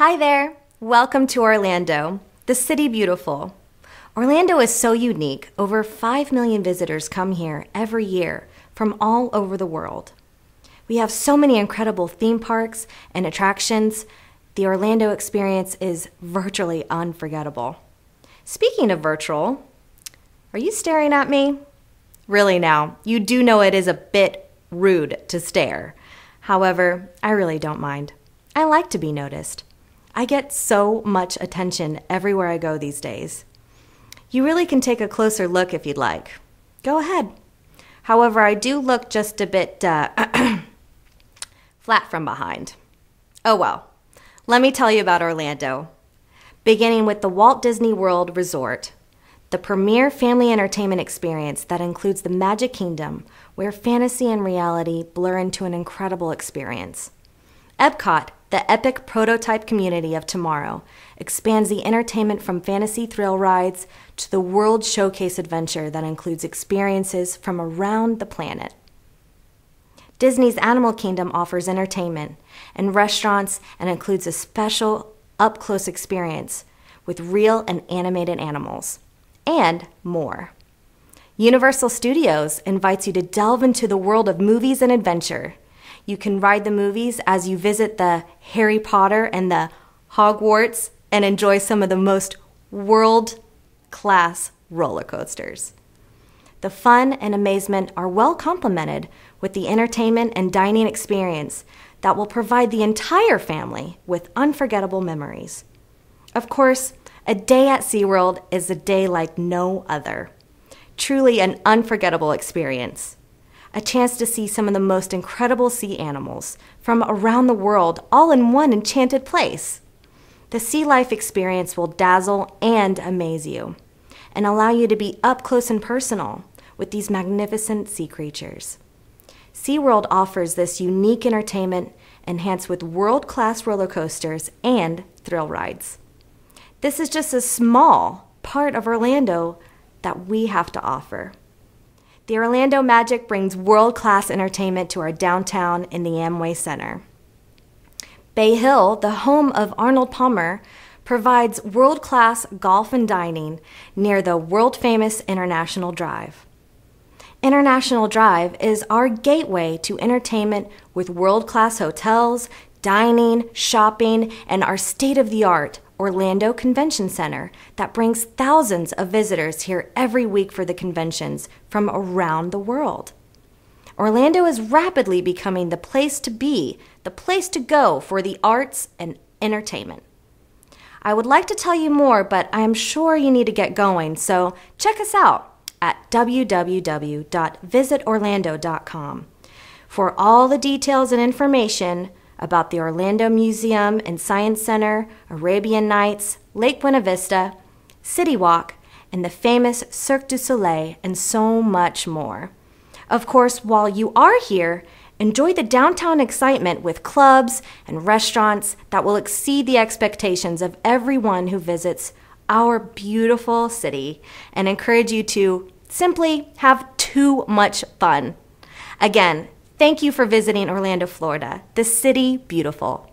Hi there! Welcome to Orlando, the city beautiful. Orlando is so unique. Over 5 million visitors come here every year from all over the world. We have so many incredible theme parks and attractions. The Orlando experience is virtually unforgettable. Speaking of virtual, are you staring at me? Really now, you do know it is a bit rude to stare. However, I really don't mind. I like to be noticed. I get so much attention everywhere I go these days. You really can take a closer look if you'd like. Go ahead. However, I do look just a bit flat from behind. Oh well, let me tell you about Orlando. Beginning with the Walt Disney World Resort, the premier family entertainment experience that includes the Magic Kingdom, where fantasy and reality blur into an incredible experience. Epcot, the epic prototype community of tomorrow, expands the entertainment from fantasy thrill rides to the World Showcase adventure that includes experiences from around the planet. Disney's Animal Kingdom offers entertainment and restaurants and includes a special up-close experience with real and animated animals, and more. Universal Studios invites you to delve into the world of movies and adventure. You can ride the movies as you visit the Harry Potter and the Hogwarts and enjoy some of the most world-class roller coasters. The fun and amazement are well complemented with the entertainment and dining experience that will provide the entire family with unforgettable memories. Of course, a day at SeaWorld is a day like no other. Truly an unforgettable experience. A chance to see some of the most incredible sea animals from around the world all in one enchanted place. The sea life experience will dazzle and amaze you and allow you to be up close and personal with these magnificent sea creatures. SeaWorld offers this unique entertainment enhanced with world-class roller coasters and thrill rides. This is just a small part of Orlando that we have to offer. The Orlando Magic brings world-class entertainment to our downtown in the Amway Center. Bay Hill, the home of Arnold Palmer, provides world-class golf and dining near the world-famous International Drive. International Drive is our gateway to entertainment with world-class hotels, dining, shopping, and our state-of-the-art Orlando Convention Center that brings thousands of visitors here every week for the conventions from around the world. Orlando is rapidly becoming the place to be, the place to go for the arts and entertainment. I would like to tell you more, but I am sure you need to get going, so check us out at www.visitorlando.com for all the details and information about the Orlando Museum and Science Center, Arabian Nights, Lake Buena Vista, City Walk, and the famous Cirque du Soleil, and so much more. Of course, while you are here, enjoy the downtown excitement with clubs and restaurants that will exceed the expectations of everyone who visits our beautiful city and encourage you to simply have too much fun. Again, thank you for visiting Orlando, Florida, the city beautiful.